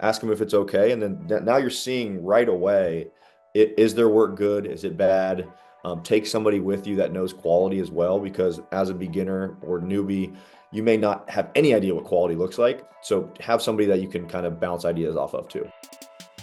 ask them if it's okay. And then now you're seeing right away, is their work good? Is it bad? Take somebody with you that knows quality as well, because as a beginner or newbie, you may not have any idea what quality looks like. So have somebody that you can kind of bounce ideas off of too.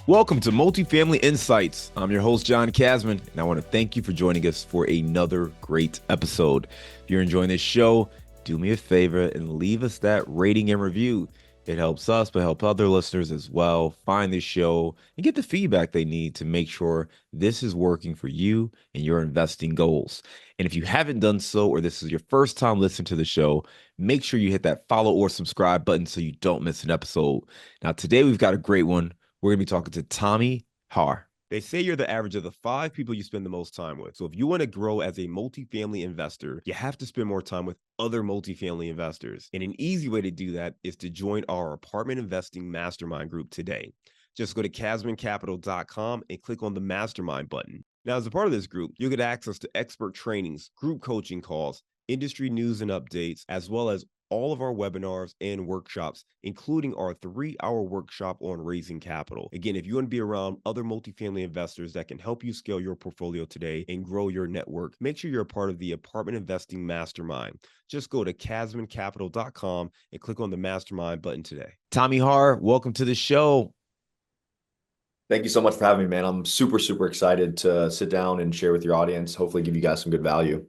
Welcome to Multifamily Insights. I'm your host, John Casman, and I want to thank you for joining us for another great episode. If you're enjoying this show, do me a favor and leave us that rating and review. It helps us, but help other listeners as well find this show and get the feedback they need to make sure this is working for you and your investing goals. And if you haven't done so, or this is your first time listening to the show, make sure you hit that follow or subscribe button so you don't miss an episode. Now, today we've got a great one. We're going to be talking to Tommy Harr. They say you're the average of the 5 people you spend the most time with. So if you want to grow as a multifamily investor, you have to spend more time with other multifamily investors. And an easy way to do that is to join our apartment investing mastermind group today. Just go to casmancapital.com and click on the mastermind button. Now, as a part of this group, you'll get access to expert trainings, group coaching calls, industry news and updates, as well as all of our webinars and workshops, including our 3-hour workshop on raising capital. Again, if you want to be around other multifamily investors that can help you scale your portfolio today and grow your network, make sure you're a part of the Apartment Investing Mastermind. Just go to casmancapital.com and click on the Mastermind button today. Tommy Harr, welcome to the show. Thank you so much for having me, man. I'm super, super excited to sit down and share with your audience, hopefully give you guys some good value.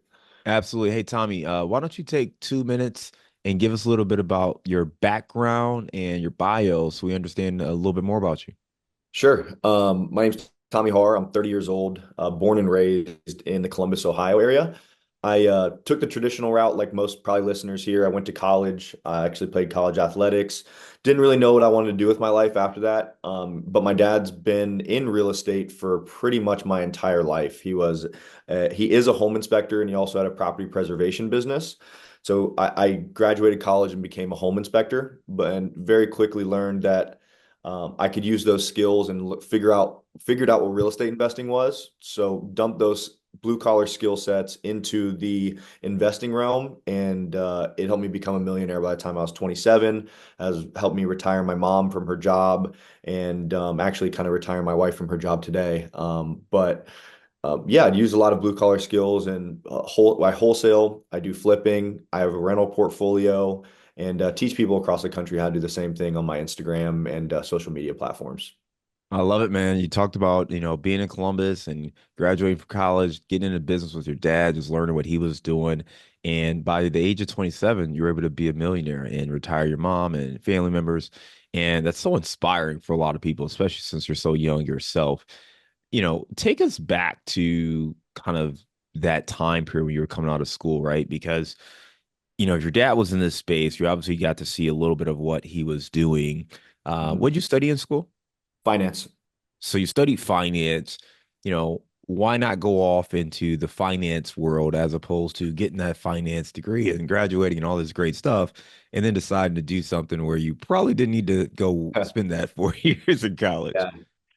Absolutely. Hey, Tommy, why don't you take 2 minutes and give us a little bit about your background and your bio so we understand a little bit more about you? Sure. My name's Tommy Harr. I'm 30 years old, born and raised in the Columbus, Ohio area. I took the traditional route, like most probably listeners here. I went to college. I actually played college athletics. Didn't really know what I wanted to do with my life after that. But my dad's been in real estate for pretty much my entire life. He is a home inspector, and he also had a property preservation business. So I graduated college and became a home inspector, but and very quickly learned that I could use those skills and figured out what real estate investing was. So dumped those blue collar skill sets into the investing realm, and it helped me become a millionaire by the time I was 27. Has helped me retire my mom from her job, and actually kind of retire my wife from her job today. Yeah, I'd use a lot of blue collar skills, and I wholesale. I do flipping. I have a rental portfolio, and teach people across the country how to do the same thing on my Instagram and social media platforms. I love it, man. You talked about, being in Columbus and graduating from college, getting into business with your dad, just learning what he was doing. And by the age of 27, you were able to be a millionaire and retire your mom and family members. And that's so inspiring for a lot of people, especially since you're so young yourself. Take us back to kind of that time period when you were coming out of school, right? Because, if your dad was in this space, you obviously got to see a little bit of what he was doing. Mhm. What'd you study in school? Finance. So you studied finance, why not go off into the finance world as opposed to getting that finance degree and graduating and all this great stuff, and then deciding to do something where you probably didn't need to go spend that 4 years in college? Yeah.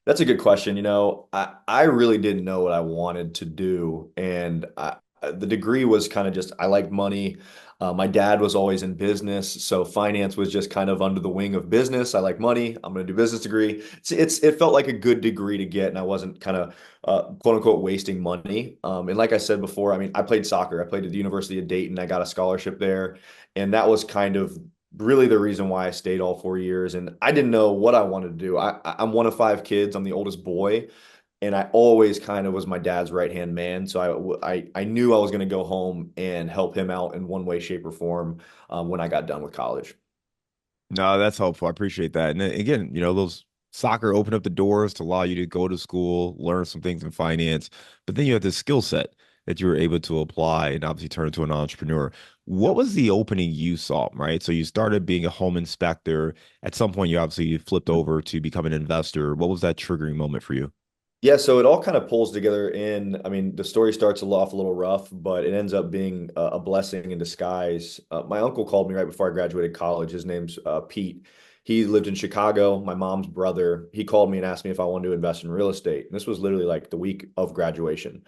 That's a good question. I really didn't know what I wanted to do. And the degree was kind of just, I like money. My dad was always in business. So finance was just kind of under the wing of business. I like money. I'm going to do business degree. It felt like a good degree to get. And I wasn't kind of quote unquote wasting money. And like I said before, I mean, I played soccer. I played at the University of Dayton. I got a scholarship there. And that was kind of really the reason why I stayed all 4 years. And I didn't know what I wanted to do. I'm one of 5 kids. I'm the oldest boy, and I always kind of was my dad's right hand man. So I knew I was going to go home and help him out in one way, shape, or form when I got done with college. No, that's helpful. I appreciate that. And then again, those soccer opened up the doors to allow you to go to school, learn some things in finance, but then you have this skill set that you were able to apply and obviously turn into an entrepreneur. What was the opening you saw, right? So you started being a home inspector. At some point, you obviously flipped over to become an investor. What was that triggering moment for you? Yeah, so it all kind of pulls together I mean, the story starts off a little rough, but it ends up being a blessing in disguise. My uncle called me right before I graduated college. His name's Pete. He lived in Chicago, my mom's brother. He called me and asked me if I wanted to invest in real estate. And this was literally like the week of graduation.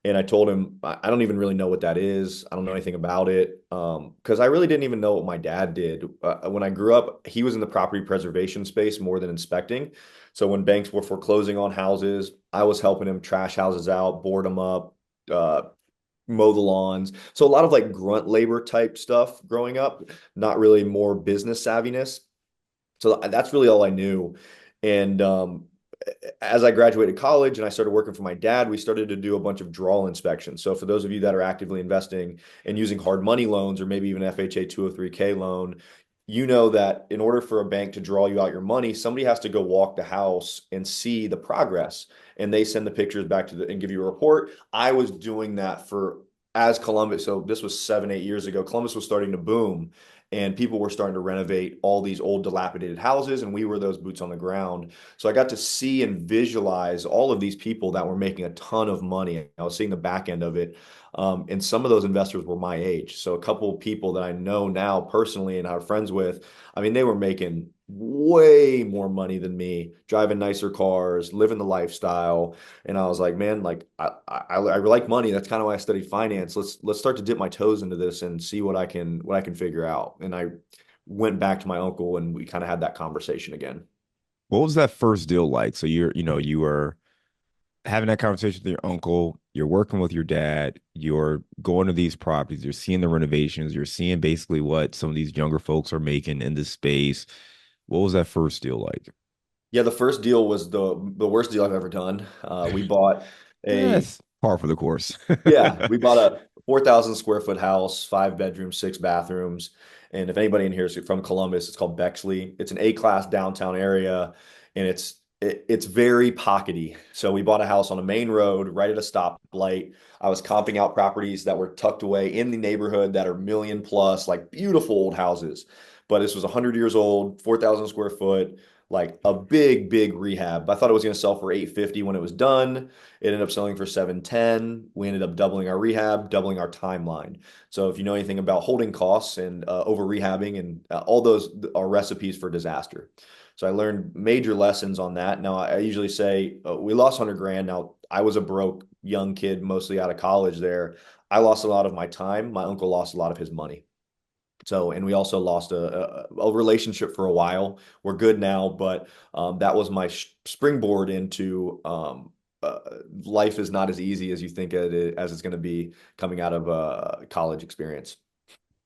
And I told him, I don't even really know what that is. I don't know anything about it. Because I really didn't even know what my dad did. When I grew up, he was in the property preservation space more than inspecting. So when banks were foreclosing on houses, I was helping him trash houses out, board them up, uh, mow the lawns. So a lot of like grunt labor type stuff growing up, not really more business savviness. So that's really all I knew. And as I graduated college and I started working for my dad, we started to do a bunch of draw inspections. So for those of you that are actively investing and using hard money loans or maybe even FHA 203K loan, you know that in order for a bank to draw you out your money, somebody has to go walk the house and see the progress. And they send the pictures back to the and give you a report. I was doing that for as Columbus. So this was 7, 8 years ago. Columbus was starting to boom and people were starting to renovate all these old dilapidated houses, and we were those boots on the ground. So I got to see and visualize all of these people that were making a ton of money. I was seeing the back end of it. And some of those investors were my age. So a couple of people that I know now personally and have friends with, I mean, they were making way more money than me, driving nicer cars, living the lifestyle. And I was like, man, like I like money. That's kind of why I studied finance. Let's start to dip my toes into this and see what I can figure out. And I went back to my uncle and we kind of had that conversation again. What was that first deal like? So you were having that conversation with your uncle, you're working with your dad, you're going to these properties, you're seeing the renovations, you're seeing basically what some of these younger folks are making in this space. What was that first deal like? Yeah, the first deal was the worst deal I've ever done. We bought a Yes, par for the course. Yeah, we bought a 4,000 square foot house, 5 bedrooms, 6 bathrooms. And if anybody in here is from Columbus, it's called Bexley. It's an A-class downtown area, and it's very pockety. So we bought a house on a main road right at a stoplight. I was comping out properties that were tucked away in the neighborhood that are million plus, like beautiful old houses. But this was 100 years old, 4,000 square foot, like a big, big rehab. I thought it was going to sell for 850 when it was done. It ended up selling for 710. We ended up doubling our rehab, doubling our timeline. So if you know anything about holding costs and over rehabbing and all those are recipes for disaster. So I learned major lessons on that. Now I usually say we lost 100 grand. Now I was a broke young kid, mostly out of college there. I lost a lot of my time. My uncle lost a lot of his money. So, and we also lost a relationship for a while. We're good now, but that was my springboard into uh, life is not as easy as you think as it's going to be coming out of a college experience.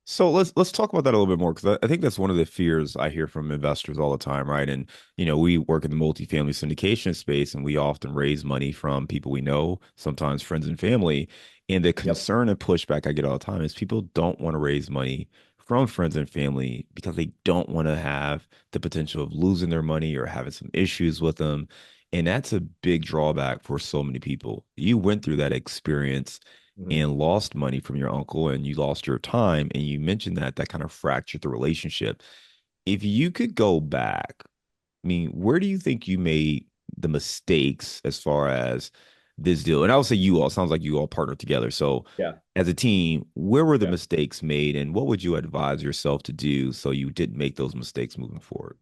So let's talk about that a little bit more because I think that's one of the fears I hear from investors all the time, right? And we work in the multifamily syndication space, and we often raise money from people we know, sometimes friends and family. And the Yep. concern and pushback I get all the time is people don't want to raise money from friends and family because they don't want to have the potential of losing their money or having some issues with them. And that's a big drawback for so many people. You went through that experience Mhm. and lost money from your uncle and you lost your time and you mentioned that kind of fractured the relationship. If you could go back, I mean, where do you think you made the mistakes as far as this deal? And I would say you all, sounds like you all partnered together. So Yeah. as a team, where were the Yeah. mistakes made and what would you advise yourself to do so you didn't make those mistakes moving forward?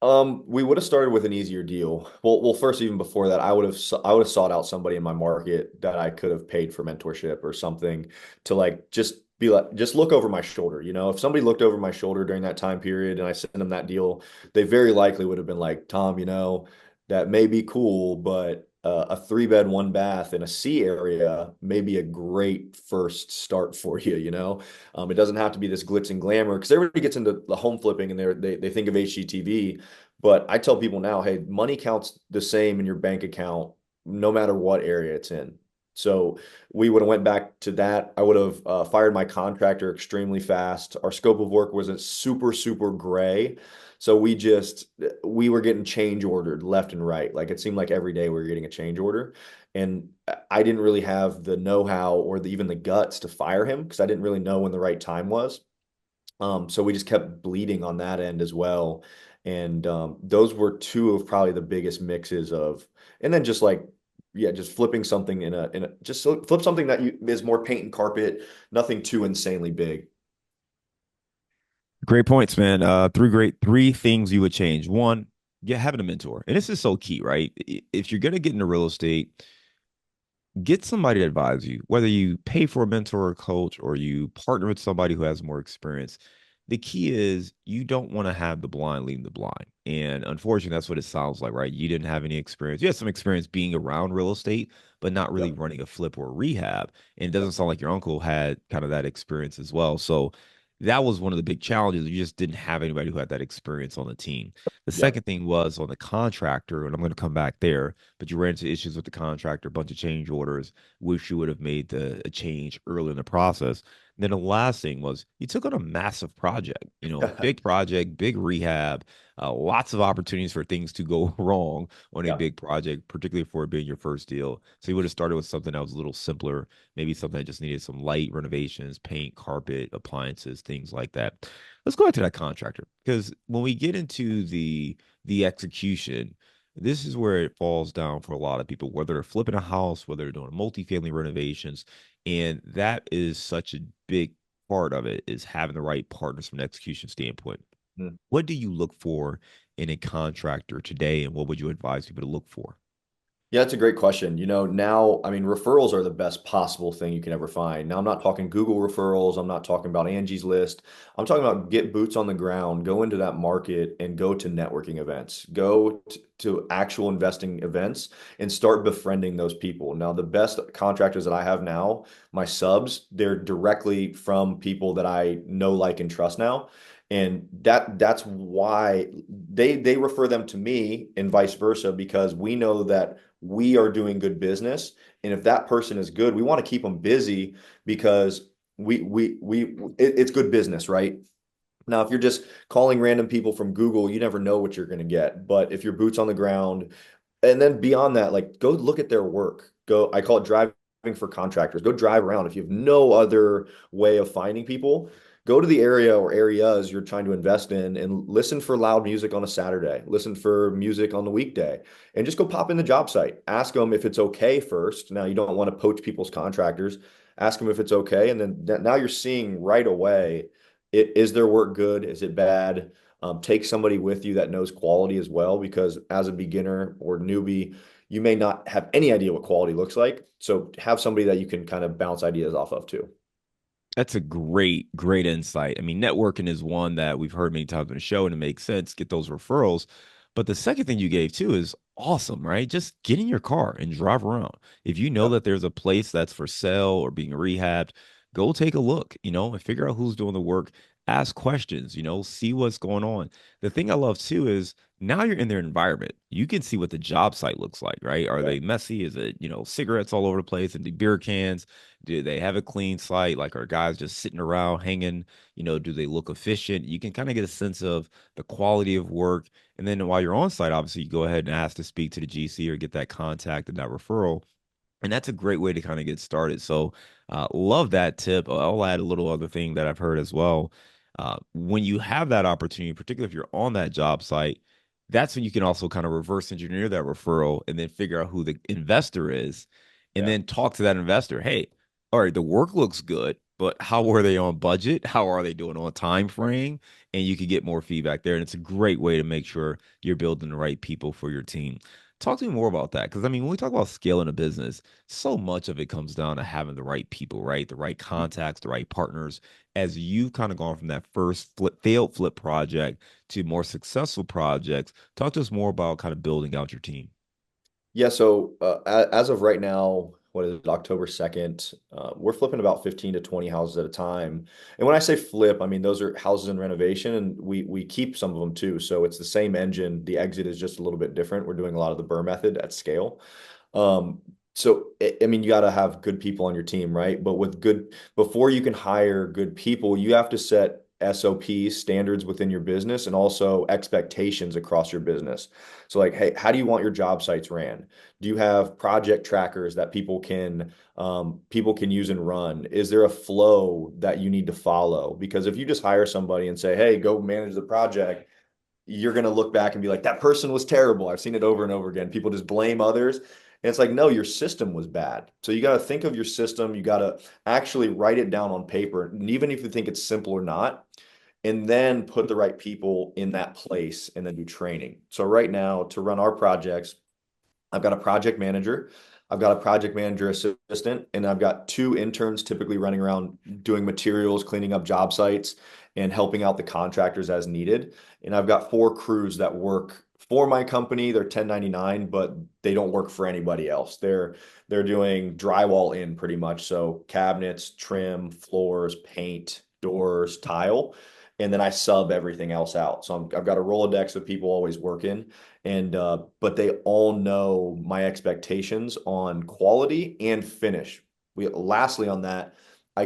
We would have started with an easier deal. Well, first, even before that, I would have sought out somebody in my market that I could have paid for mentorship or something to like just be like just look over my shoulder. If somebody looked over my shoulder during that time period and I sent them that deal, they very likely would have been like, Tom, that may be cool, but a 3 bed, 1 bath in a C area may be a great first start for you. It doesn't have to be this glitz and glamour because everybody gets into the home flipping and they think of HGTV. But I tell people now, hey, money counts the same in your bank account, no matter what area it's in. So we would have went back to that. I would have fired my contractor extremely fast. Our scope of work wasn't super, super gray. So we were getting change ordered left and right. Like it seemed like every day we were getting a change order. And I didn't really have the know-how or even the guts to fire him because I didn't really know when the right time was. So we just kept bleeding on that end as well. And those were two of probably the biggest mixes and then just like, yeah, just flipping something just flip something that is more paint and carpet, nothing too insanely big. Great points, man. Three things you would change. One, yeah, having a mentor. And this is so key, right? If you're going to get into real estate, get somebody to advise you, whether you pay for a mentor or coach or you partner with somebody who has more experience. The key is you don't want to have the blind leading the blind. And unfortunately, that's what it sounds like, right? You didn't have any experience. You had some experience being around real estate, but not really Yep. running a flip or a rehab. And it Yep. doesn't sound like your uncle had kind of that experience as well. So that was one of the big challenges. You just didn't have anybody who had that experience on the team. The Yep. second thing was on the contractor, and I'm going to come back there, but you ran into issues with the contractor, a bunch of change orders. Wish you would have made a change early in the process. And then the last thing was you took on a massive project, big project, big rehab, lots of opportunities for things to go wrong on a Yep. big project, particularly for it being your first deal. So you would have started with something that was a little simpler, maybe something that just needed some light renovations, paint, carpet, appliances, things like that. Let's go back to that contractor because when we get into the execution, this is where it falls down for a lot of people, whether they're flipping a house, whether they're doing multifamily renovations. And that is such a big part of it is having the right partners from an execution standpoint. Mm. What do you look for in a contractor today, and what would you advise people to look for? Yeah, that's a great question. Now, I mean, referrals are the best possible thing you can ever find. Now, I'm not talking Google referrals. I'm not talking about Angie's List. I'm talking about get boots on the ground, go into that market and go to networking events, go to actual investing events and start befriending those people. Now, the best contractors that I have now, my subs, they're directly from people that I know, like, and trust now. And that's why they refer them to me and vice versa, because we know that we are doing good business. And if that person is good, we want to keep them busy because it's good business, right? Now, if you're just calling random people from Google, you never know what you're going to get. But if you're boots on the ground, and then beyond that, like go look at their work. Go, I call it driving for contractors. Go drive around. If you have no other way of finding people, go to the area or areas you're trying to invest in and listen for loud music on a Saturday. Listen for music on the weekday and just go pop in the job site. Ask them if it's okay first. Now, you don't want to poach people's contractors. Ask them if it's okay. And then now you're seeing right away, is their work good? Is it bad? Take somebody with you that knows quality as well, because as a beginner or newbie, you may not have any idea what quality looks like. So have somebody that you can kind of bounce ideas off of too. That's a great, great insight. I mean, networking is one that we've heard many times on the show, and it makes sense. Get those referrals. But the second thing you gave too is awesome, right? Just get in your car and drive around. If you know Yep. that there's a place that's for sale or being rehabbed, go take a look, and figure out who's doing the work. Ask questions, see what's going on. The thing I love too is now you're in their environment. You can see what the job site looks like, right? Are Right. they messy? Is it, cigarettes all over the place and the beer cans? Do they have a clean site? Like, are guys just sitting around hanging? Do they look efficient? You can kind of get a sense of the quality of work. And then while you're on site, obviously, you go ahead and ask to speak to the GC or get that contact and that referral. And that's a great way to kind of get started. So, love that tip. I'll add a little other thing that I've heard as well. When you have that opportunity, particularly if you're on that job site, that's when you can also kind of reverse engineer that referral and then figure out who the investor is and Yeah. then talk to that investor. Hey, all right, the work looks good, but how are they on budget? How are they doing on time frame? And you can get more feedback there. And it's a great way to make sure you're building the right people for your team. Talk to me more about that. Because I mean, when we talk about scaling a business, so much of it comes down to having the right people, right? The right contacts, the right partners. As you've kind of gone from that first failed flip project to more successful projects, talk to us more about kind of building out your team. Yeah, so as of right now, what is it, October 2nd, we're flipping about 15 to 20 houses at a time. And when I say flip, I mean those are houses in renovation, and we keep some of them too. So it's the same engine. The exit is just a little bit different. We're doing a lot of the Burr method at scale. Um, so I mean, you got to have good people on your team, right? But before you can hire good people, you have to set SOPs, standards within your business, and also expectations across your business. So, like, hey, how do you want your job sites ran? Do you have project trackers that people can use and run? Is there a flow that you need to follow? Because if you just hire somebody and say, hey, go manage the project, you're going to look back and be like, that person was terrible. I've seen it over and over again. People just blame others. And it's like, no, your system was bad. So you got to think of your system. You got to actually write it down on paper. And even if you think it's simple or not, and then put the right people in that place and then do training. So right now, to run our projects, I've got a project manager. I've got a project manager assistant, and I've got two interns typically running around doing materials, cleaning up job sites, and helping out the contractors as needed. And I've got four crews that work for my company. They're 1099, but they don't work for anybody else. They're doing drywall in pretty much. So cabinets, trim, floors, paint, doors, tile. And then I sub everything else out. So I've got a Rolodex of people always working, and but they all know my expectations on quality and finish. Lastly on that, I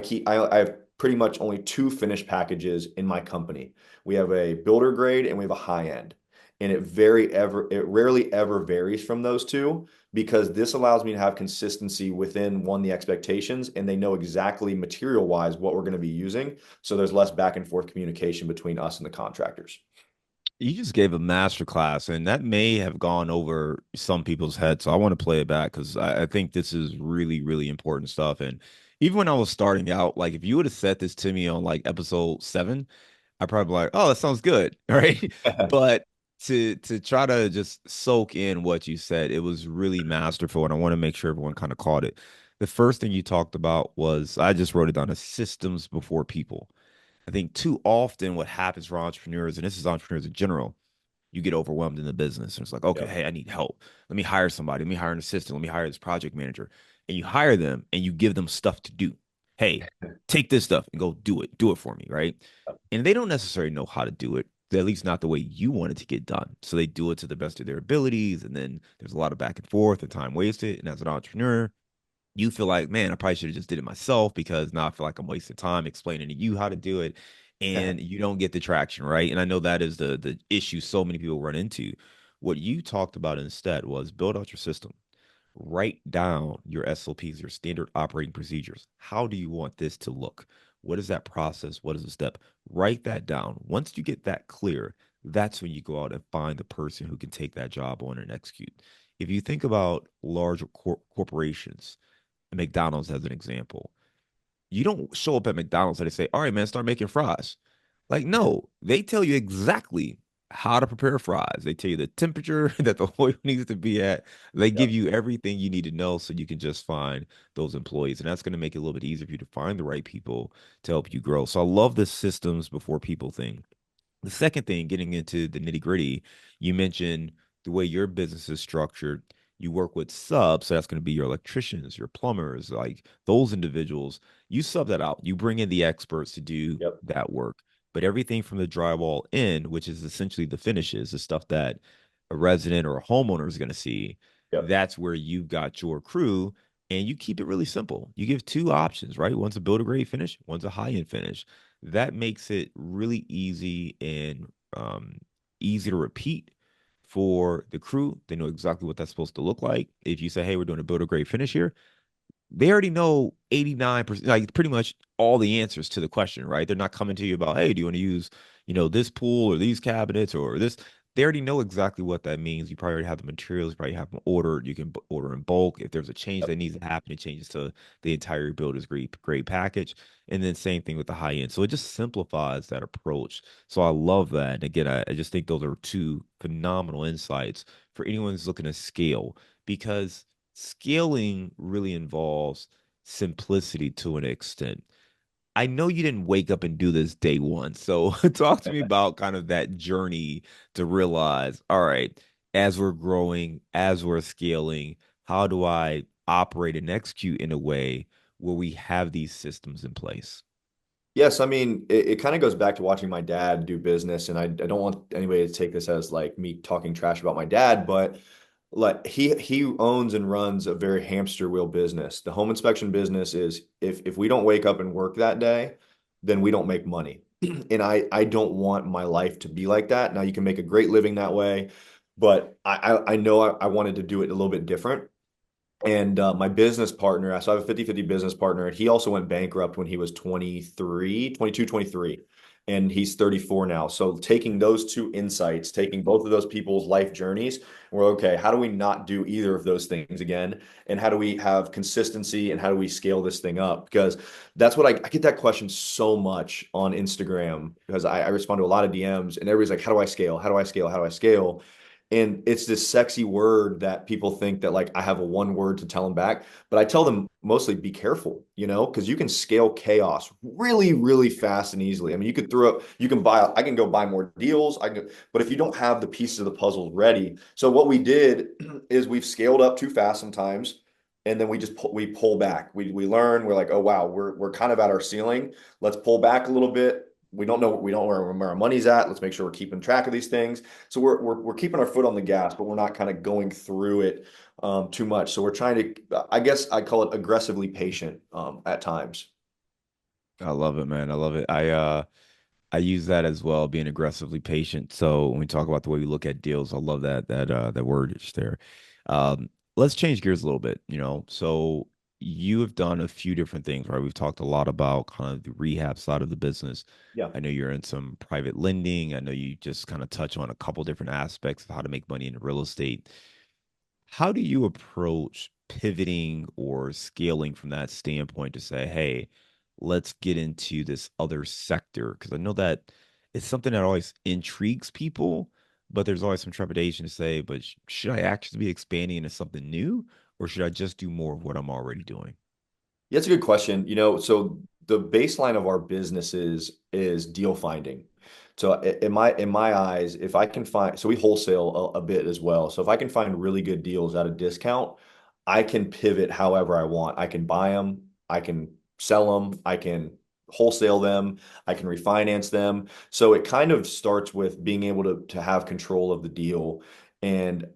have pretty much only two finished packages in my company. We have a builder grade and we have a high end. And it rarely ever varies from those two, because this allows me to have consistency within one, the expectations, and they know exactly material wise what we're going to be using. So there's less back and forth communication between us and the contractors. You just gave a master class, and that may have gone over some people's heads. So I want to play it back because I think this is really, really important stuff. And even when I was starting out, like if you would have said this to me on like episode 7, I probably like, oh, that sounds good, right? But to try to just soak in what you said, it was really masterful, and I want to make sure everyone kind of caught it. The first thing you talked about was I just wrote it down as systems before people. I think too often what happens for entrepreneurs, and this is entrepreneurs in general, you get overwhelmed in the business. And it's like, okay, Yep. hey, I need help. Let me hire somebody. Let me hire an assistant. Let me hire this project manager. And you hire them and you give them stuff to do. Hey, take this stuff and go do it. Do it for me, right? And they don't necessarily know how to do it, at least not the way you want it to get done. So they do it to the best of their abilities. And then there's a lot of back and forth and time wasted. And as an entrepreneur, you feel like, man, I probably should have just did it myself because now I feel like I'm wasting time explaining to you how to do it, and you don't get the traction, right? And I know that is the issue so many people run into. What you talked about instead was build out your system. Write down your SOPs, your standard operating procedures. How do you want this to look? What is that process? What is the step? Write that down. Once you get that clear, that's when you go out and find the person who can take that job on and execute. If you think about large corporations, McDonald's as an example. You don't show up at McDonald's and they say, all right, man, start making fries. Like, no, they tell you exactly how to prepare fries. They tell you the temperature that the oil needs to be at. They give Yep. you everything you need to know so you can just find those employees. And that's going to make it a little bit easier for you to find the right people to help you grow. So I love the systems before people thing. The second thing, getting into the nitty gritty, you mentioned the way your business is structured. You work with subs, so that's going to be your electricians, your plumbers, like those individuals. You sub that out. You bring in the experts to do Yep. that work. But everything from the drywall in, which is essentially the finishes, the stuff that a resident or a homeowner is going to see, Yep. that's where you've got your crew, and you keep it really simple. You give two options, right? One's a builder grade finish, one's a high end finish. That makes it really easy and easy to repeat for the crew. They know exactly what that's supposed to look like. If you say, hey, we're doing a builder grade finish here, they already know 89%, like pretty much all the answers to the question, right? They're not coming to you about, hey, do you want to use, this pool or these cabinets or this? They already know exactly what that means. You probably already have the materials, you probably have them ordered. You can order in bulk. If there's a change that needs to happen, it changes to the entire builder's grade package. And then same thing with the high end. So it just simplifies that approach. So I love that. And again, I just think those are two phenomenal insights for anyone who's looking to scale, because scaling really involves simplicity to an extent. I know you didn't wake up and do this day one. So talk to me about kind of that journey to realize, all right, as we're growing, as we're scaling, how do I operate and execute in a way where we have these systems in place? Yes, I mean, it kind of goes back to watching my dad do business, and I don't want anybody to take this as like me talking trash about my dad, but like he owns and runs a very hamster wheel business. The home inspection business is, if we don't wake up and work that day, then we don't make money. And I don't want my life to be like that. Now you can make a great living that way, but I know I wanted to do it a little bit different. And my business partner, so I have a 50-50 business partner, and he also went bankrupt when he was 23, 22, 23, and he's 34 now. So taking those two insights, taking both of those people's life journeys, we're okay, how do we not do either of those things again? And how do we have consistency, and how do we scale this thing up? Because that's what I get that question so much on Instagram, because I respond to a lot of DMs, and everybody's like, how do I scale? How do I scale? How do I scale? And it's this sexy word that people think that like I have a one word to tell them back. But I tell them mostly be careful, because you can scale chaos really, really fast and easily. I mean, you can buy, I can go buy more deals. But if you don't have the pieces of the puzzle ready. So what we did is we've scaled up too fast sometimes. And then we pull back. We learn, we're like, oh wow, we're kind of at our ceiling. Let's pull back a little bit. We don't know where our money's at. Let's make sure we're keeping track of these things. So we're keeping our foot on the gas, but we're not kind of going through it too much. So we're trying to, I guess I call it aggressively patient at times. I love it, man. I love it. I use that as well, being aggressively patient. So when we talk about the way we look at deals, I love that word just there. Let's change gears a little bit, So you have done a few different things, right? We've talked a lot about kind of the rehab side of the business. Yeah. I know you're in some private lending. I know you just kind of touch on a couple different aspects of how to make money in real estate. How do you approach pivoting or scaling from that standpoint to say, hey, let's get into this other sector? Because I know that it's something that always intrigues people, but there's always some trepidation to say, but should I actually be expanding into something new, or should I just do more of what I'm already doing? Yeah, that's a good question. So the baseline of our businesses is deal finding. So in my eyes, if I can find, so we wholesale a bit as well. So if I can find really good deals at a discount, I can pivot however I want. I can buy them, I can sell them, I can wholesale them, I can refinance them. So it kind of starts with being able to have control of the deal. And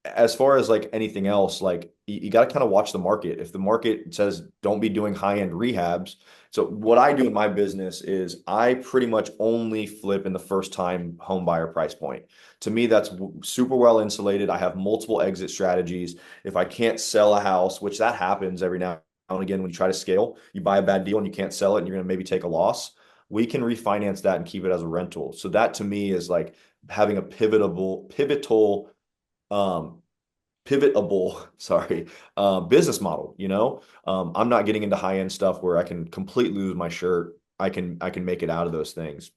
as far as like anything else, like you got to kind of watch the market. If the market says don't be doing high-end rehabs. So what I do in my business is I pretty much only flip in the first time home buyer price point. To me, that's super well insulated. I have multiple exit strategies. If I can't sell a house, which that happens every now and again when you try to scale, you buy a bad deal and you can't sell it and you're going to maybe take a loss. We can refinance that and keep it as a rental. So that to me is like having a pivotal um, pivotable, sorry, business model. I'm not getting into high end stuff where I can completely lose my shirt. I can make it out of those things.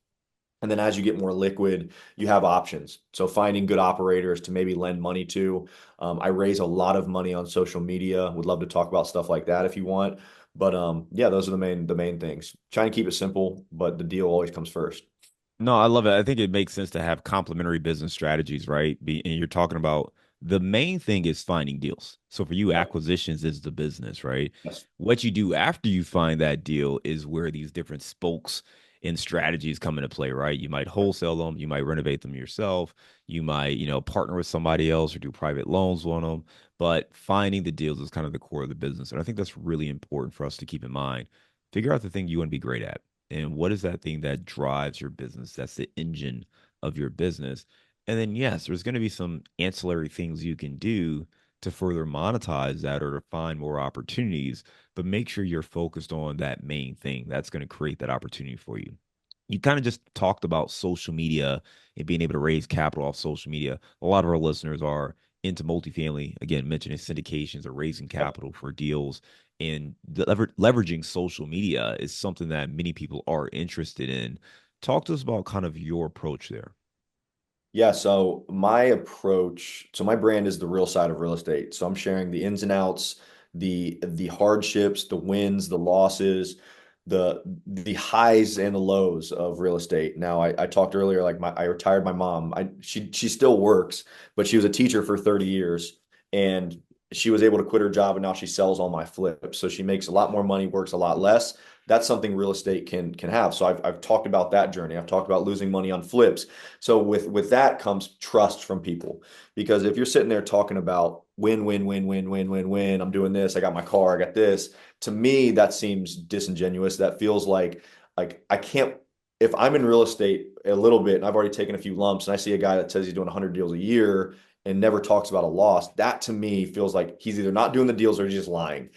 And then as you get more liquid, you have options. So finding good operators to maybe lend money to. I raise a lot of money on social media. Would love to talk about stuff like that if you want. But yeah, those are the main things. Trying to keep it simple, but the deal always comes first. No, I love it. I think it makes sense to have complementary business strategies, right? And you're talking about the main thing is finding deals. So for you, Yep. acquisitions is the business, right? Yes. What you do after you find that deal is where these different spokes and strategies come into play, right? You might wholesale them, you might renovate them yourself, you might, partner with somebody else or do private loans on them. But finding the deals is kind of the core of the business. And I think that's really important for us to keep in mind. Figure out the thing you want to be great at and what is that thing that drives your business? That's the engine of your business. And then, yes, there's going to be some ancillary things you can do to further monetize that or to find more opportunities, but make sure you're focused on that main thing that's going to create that opportunity for you. You kind of just talked about social media and being able to raise capital off social media. A lot of our listeners are into multifamily, again, mentioning syndications or raising Yep. capital for deals. And leveraging social media is something that many people are interested in. Talk to us about kind of your approach there. Yeah, so my approach, so my brand is the real side of real estate. So I'm sharing the ins and outs, the hardships, the wins, the losses, the highs and the lows of real estate. Now, I talked earlier, like I retired my mom. She still works, but she was a teacher for 30 years and she was able to quit her job and now she sells all my flips. So she makes a lot more money, works a lot less. That's something real estate can have. So I've talked about that journey. I've talked about losing money on flips. So with that comes trust from people. Because if you're sitting there talking about win, win, win, win, win, win, win, I'm doing this, I got my car, I got this. To me, that seems disingenuous. That feels like I can't if I'm in real estate a little bit and I've already taken a few lumps and I see a guy that says he's doing 100 deals a year and never talks about a loss, that to me feels like he's either not doing the deals or he's just lying.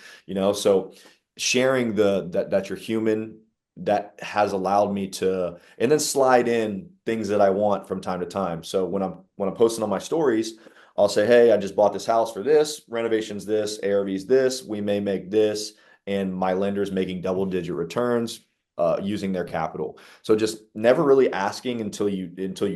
So sharing that you're human, that has allowed me to and then slide in things that I want from time to time. So when I'm posting on my stories, I'll say, "Hey, I just bought this house for this, renovations this, ARVs this, we may make this, and my lender's making double digit returns." using their capital. So just never really asking until you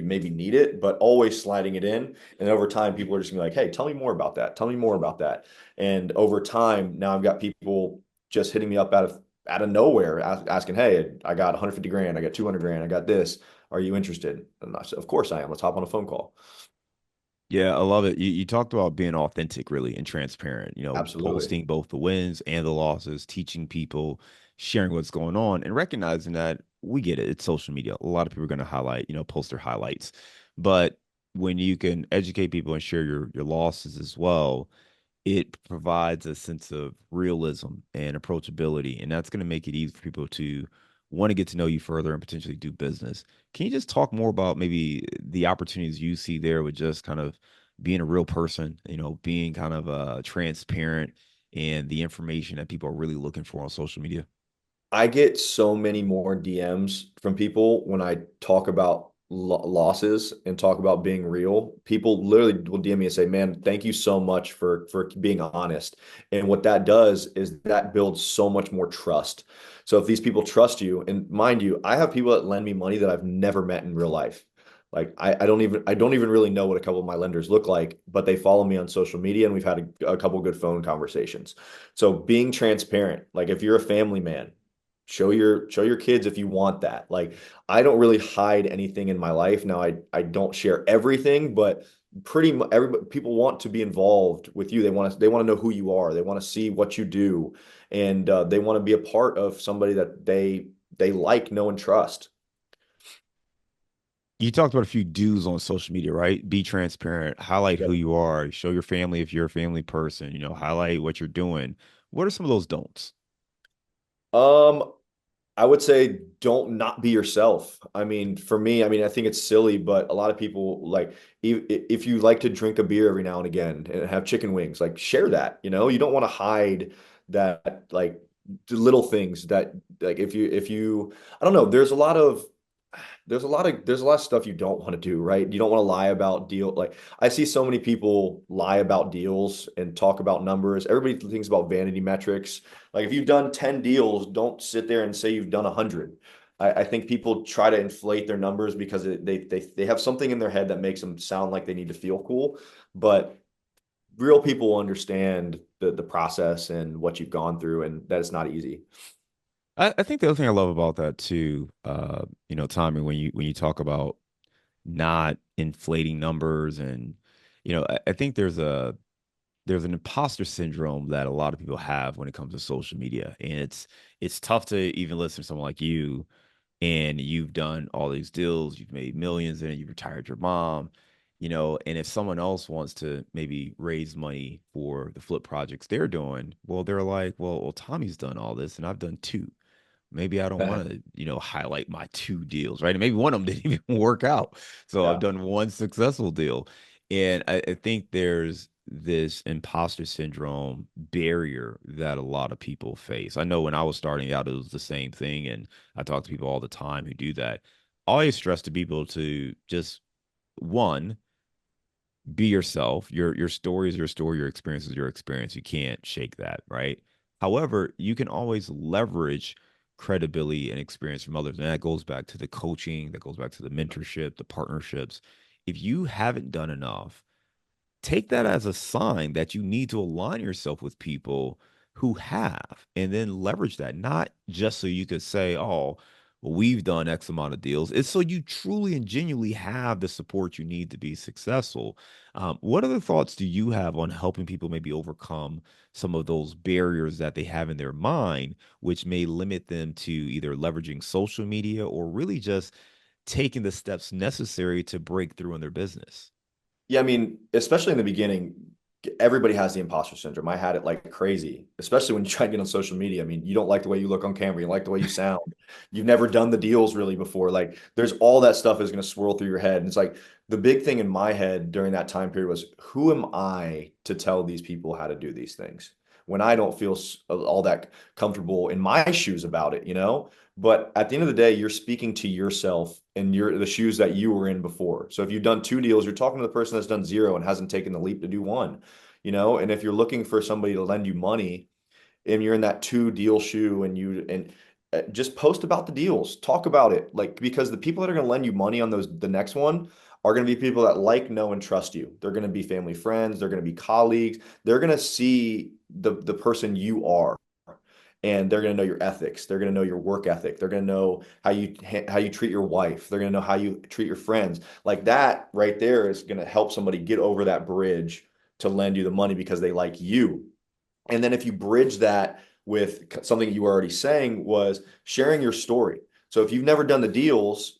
maybe need it, but always sliding it in. And over time, people are just gonna be like, "Hey, tell me more about that. Tell me more about that." And over time, now I've got people just hitting me up out of nowhere, asking, "Hey, I got 150 grand. I got 200 grand. I got this. Are you interested?" And I said, "Of course I am. Let's hop on a phone call." Yeah, I love it. You talked about being authentic, really, and transparent, Absolutely. posting both the wins and the losses, teaching people, sharing what's going on, and recognizing that we get it. It's social media. A lot of people are going to highlight, post their highlights. But when you can educate people and share your losses as well, it provides a sense of realism and approachability, and that's going to make it easy for people to want to get to know you further and potentially do business. Can you just talk more about maybe the opportunities you see there with just kind of being a real person, being kind of transparent and the information that people are really looking for on social media? I get so many more DMs from people when I talk about losses and talk about being real. People literally will DM me and say, "Man, thank you so much for being honest." And what that does is that builds so much more trust. So if these people trust you, and mind you, I have people that lend me money that I've never met in real life. Like I don't even really know what a couple of my lenders look like, but they follow me on social media and we've had a couple good phone conversations. So being transparent, like if you're a family man, show your kids if you want that. Like I don't really hide anything in my life. Now I don't share everything, but pretty much everybody people want to be involved with you. They want to know who you are. They want to see what you do, and they want to be a part of somebody that they like, know, and trust. You talked about a few do's on social media, right? Be transparent, highlight who Yep. you are, show your family if you're a family person, highlight what you're doing. What are some of those don'ts? Um, I would say don't not be yourself. I mean, for me, I mean, I think it's silly, but a lot of people like if you like to drink a beer every now and again and have chicken wings, like share that, you don't want to hide that like the little things that like if you I don't know, there's a lot of stuff you don't want to do, right? You don't want to lie about deal. Like I see so many people lie about deals and talk about numbers. Everybody thinks about vanity metrics. Like if you've done 10 deals, don't sit there and say you've done 100. I think people try to inflate their numbers because they have something in their head that makes them sound like they need to feel cool. But real people understand the process and what you've gone through, and that it's not easy. I think the other thing I love about that too, Tommy, when you talk about not inflating numbers and I think there's an imposter syndrome that a lot of people have when it comes to social media. And it's tough to even listen to someone like you and you've done all these deals, you've made millions and you've retired your mom, and if someone else wants to maybe raise money for the flip projects they're doing, well, they're like, well, Tommy's done all this and I've done two. Maybe I don't want to, highlight my two deals, right? And maybe one of them didn't even work out. So I've Yeah. done one successful deal. And I think there's this imposter syndrome barrier that a lot of people face. I know when I was starting out, it was the same thing. And I talk to people all the time who do that. I always stress to people to just one, be yourself. Your story is your story, your experience is your experience. You can't shake that, right? However, you can always leverage credibility and experience from others. And that goes back to the coaching, that goes back to the mentorship, the partnerships. If you haven't done enough, take that as a sign that you need to align yourself with people who have and then leverage that, not just so you could say, oh, well, we've done X amount of deals. It's so you truly and genuinely have the support you need to be successful. What other thoughts do you have on helping people maybe overcome some of those barriers that they have in their mind, which may limit them to either leveraging social media or really just taking the steps necessary to break through in their business? Yeah, I mean, especially in the beginning, everybody has the imposter syndrome. I had it like crazy, especially when you try to get on social media. I mean, you don't like the way you look on camera, you like the way you sound. You've never done the deals really before. Like, there's all that stuff is going to swirl through your head. And it's like the big thing in my head during that time period was, who am I to tell these people how to do these things when I don't feel all that comfortable in my shoes about it, you know? But at the end of the day, you're speaking to yourself and you're the shoes that you were in before. So if you've done two deals, you're talking to the person that's done zero and hasn't taken the leap to do one, you know? And if you're looking for somebody to lend you money and you're in that two deal shoe and just post about the deals, talk about it. Like, because the people that are going to lend you money on the next one are going to be people that like, know, and trust you. They're going to be family friends. They're going to be colleagues. They're going to see the person you are, and they're going to know your ethics. They're going to know your work ethic. They're going to know how you treat your wife. They're going to know how you treat your friends. Like, that right there is going to help somebody get over that bridge to lend you the money because they like you. And then if you bridge that with something you were already saying, was sharing your story. So if you've never done the deals,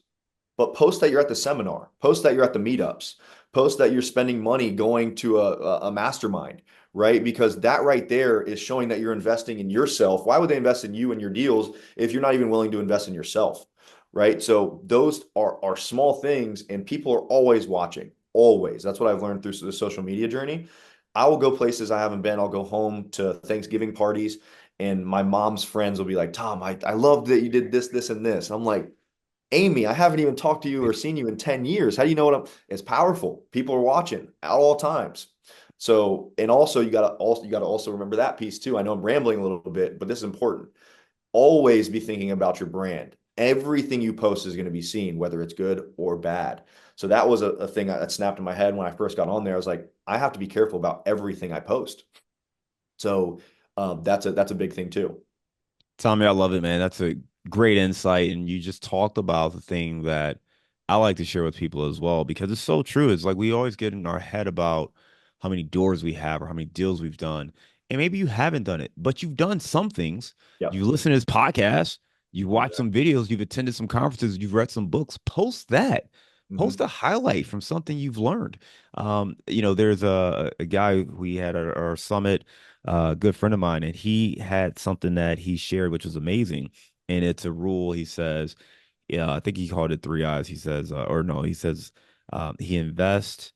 but post that you're at the seminar, post that you're at the meetups, post that you're spending money going to a mastermind, right? Because that right there is showing that you're investing in yourself. Why would they invest in you and your deals if you're not even willing to invest in yourself, right? So those are small things, and people are always watching, always. That's what I've learned through the social media journey. I will go places I haven't been. I'll go home to Thanksgiving parties, and my mom's friends will be like, Tom, I love that you did this, this, and this. And I'm like, Amy, I haven't even talked to you or seen you in 10 years. How do you know what it's powerful? People are watching at all times. So, and also you gotta also remember that piece too. I know I'm rambling a little bit, but this is important. Always be thinking about your brand. Everything you post is going to be seen, whether it's good or bad. So that was a thing that snapped in my head when I first got on there. I was like, I have to be careful about everything I post. So that's a big thing too. Tommy, I love it, man. That's a great insight. And you just talked about the thing that I like to share with people as well, because it's so true. It's like we always get in our head about how many doors we have or how many deals we've done. And maybe you haven't done it, but you've done some things. Yep. You listen to this podcast, you watch Exactly. some videos, you've attended some conferences, you've read some books. Post that. Post Hmm. a highlight from something you've learned. There's a guy we had at our summit, good friend of mine, and he had something that he shared, which was amazing. And it's a rule. He says, yeah, I think he called it three eyes. He says, or no, he says, he invests,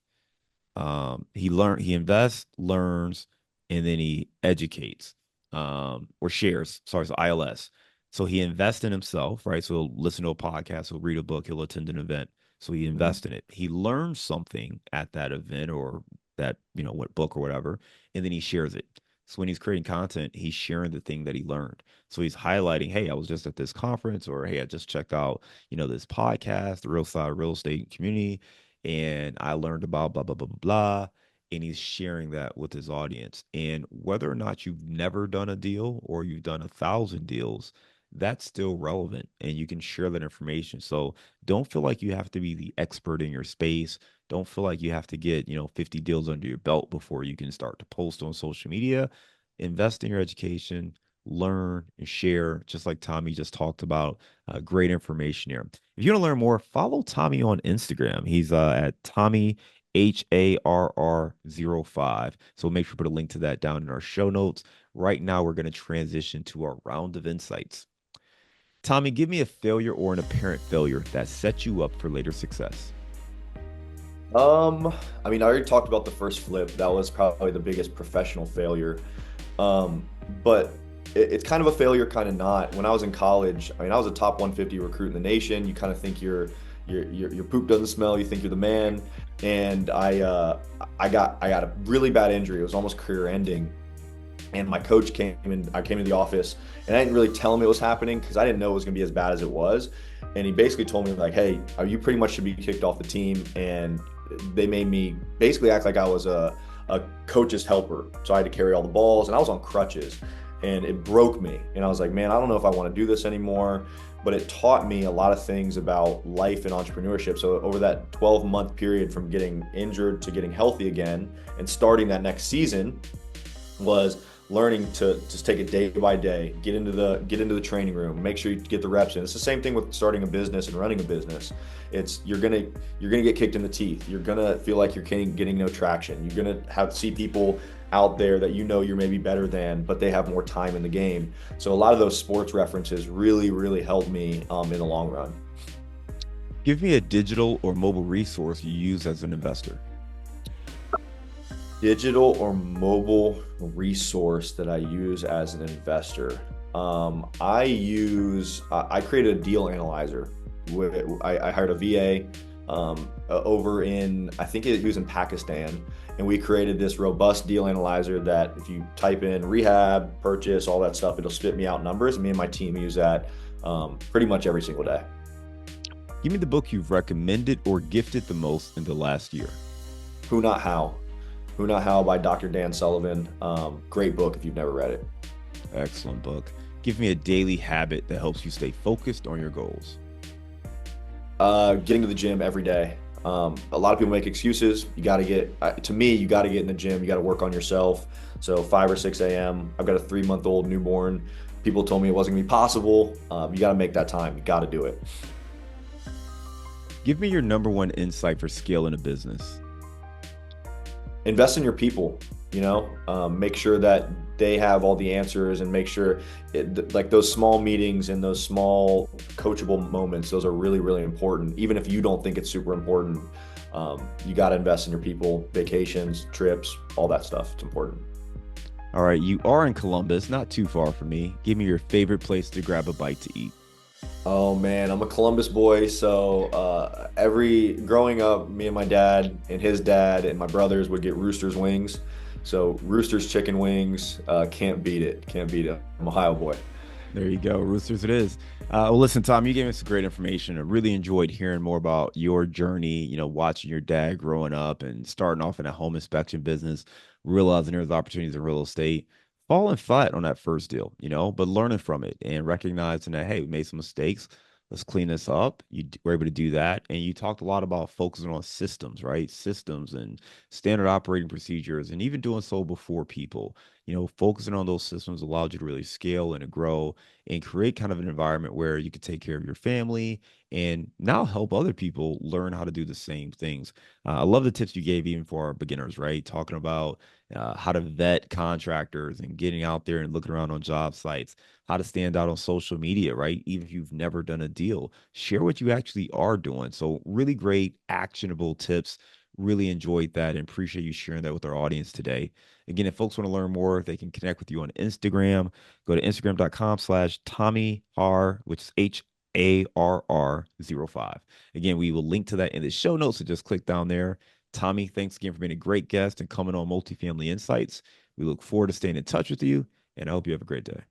he invests, learns, and then he educates, or shares. Sorry, so ILS. So he invests in himself, right? So he'll listen to a podcast, he'll read a book, he'll attend an event. So he Hmm. invests in it. He learns something at that event or that, what book or whatever, and then he shares it. So when he's creating content, he's sharing the thing that he learned. So he's highlighting, hey, I was just at this conference, or hey, I just checked out, this podcast, the Real Side Real Estate Community, and I learned about blah, blah, blah, blah, blah. And he's sharing that with his audience. And whether or not you've never done a deal or you've done 1,000 deals, that's still relevant and you can share that information. So don't feel like you have to be the expert in your space. Don't feel like you have to get, 50 deals under your belt before you can start to post on social media. Invest in your education, learn and share, just like Tommy just talked about. Great information here. If you want to learn more, follow Tommy on Instagram. He's at Tommy HARR05. So make sure to put a link to that down in our show notes. Right now, we're going to transition to our round of insights. Tommy, give me a failure or an apparent failure that set you up for later success. I mean, I already talked about the first flip. That was probably the biggest professional failure. Um, but it's kind of a failure, kind of not. When I was in college, I mean, I was a top 150 recruit in the nation. You kind of think your poop doesn't smell. You think you're the man. And I got a really bad injury. It was almost career ending. And my coach came in. I came to the office, and I didn't really tell him it was happening because I didn't know it was going to be as bad as it was. And he basically told me like, "Hey, you pretty much should be kicked off the team." And they made me basically act like I was a coach's helper. So I had to carry all the balls, and I was on crutches, and it broke me. And I was like, man, I don't know if I want to do this anymore. But it taught me a lot of things about life and entrepreneurship. So over that 12-month period from getting injured to getting healthy again and starting that next season was learning to just take it day by day, get into the training room, make sure you get the reps in. It's the same thing with starting a business and running a business. It's you're gonna get kicked in the teeth. You're gonna feel like you're getting no traction. You're gonna have see people out there that you're maybe better than, but they have more time in the game. So a lot of those sports references really, really helped me in the long run. Give me a digital or mobile resource you use as an investor. Digital or mobile resource that I use as an investor. I created a deal analyzer. I hired a VA over in, I think he was in Pakistan, and we created this robust deal analyzer that if you type in rehab, purchase, all that stuff, it'll spit me out numbers. Me and my team use that pretty much every single day. Give me the book you've recommended or gifted the most in the last year. Who Not How. Who Not How by Dr. Dan Sullivan. Great book if you've never read it. Excellent book. Give me a daily habit that helps you stay focused on your goals. Getting to the gym every day. A lot of people make excuses. You got to get, to me, you got to get in the gym. You got to work on yourself. So 5 or 6 a.m. I've got a 3-month-old newborn. People told me it wasn't gonna be possible. You got to make that time. You got to do it. Give me your number one insight for scaling a business. Invest in your people. Make sure that they have all the answers, and make sure like those small meetings and those small coachable moments, those are really, really important. Even if you don't think it's super important, you got to invest in your people, vacations, trips, all that stuff. It's important. All right, you are in Columbus, not too far from me. Give me your favorite place to grab a bite to eat. Oh man, I'm a Columbus boy. So every growing up, me and my dad and his dad and my brothers would get Rooster's wings. So Rooster's chicken wings, can't beat it. Can't beat it. I'm a Ohio boy. There you go. Roosters it is. Well, listen, Tom, you gave us some great information. I really enjoyed hearing more about your journey, watching your dad growing up and starting off in a home inspection business, realizing there's opportunities in real estate, falling flat on that first deal, but learning from it and recognizing that, hey, we made some mistakes. Let's clean this up. You were able to do that. And you talked a lot about focusing on systems, right? Systems and standard operating procedures, and even doing so before people. Focusing on those systems allowed you to really scale and to grow and create kind of an environment where you could take care of your family and now help other people learn how to do the same things. I love the tips you gave even for our beginners, right? Talking about how to vet contractors and getting out there and looking around on job sites, how to stand out on social media, right? Even if you've never done a deal, share what you actually are doing. So, really great, actionable tips. Really enjoyed that and appreciate you sharing that with our audience today. Again, if folks want to learn more, they can connect with you on Instagram. Go to instagram.com/Tommy Harr, which is HARR05. Again, we will link to that in the show notes. So just click down there. Tommy, thanks again for being a great guest and coming on Multifamily Insights. We look forward to staying in touch with you, and I hope you have a great day.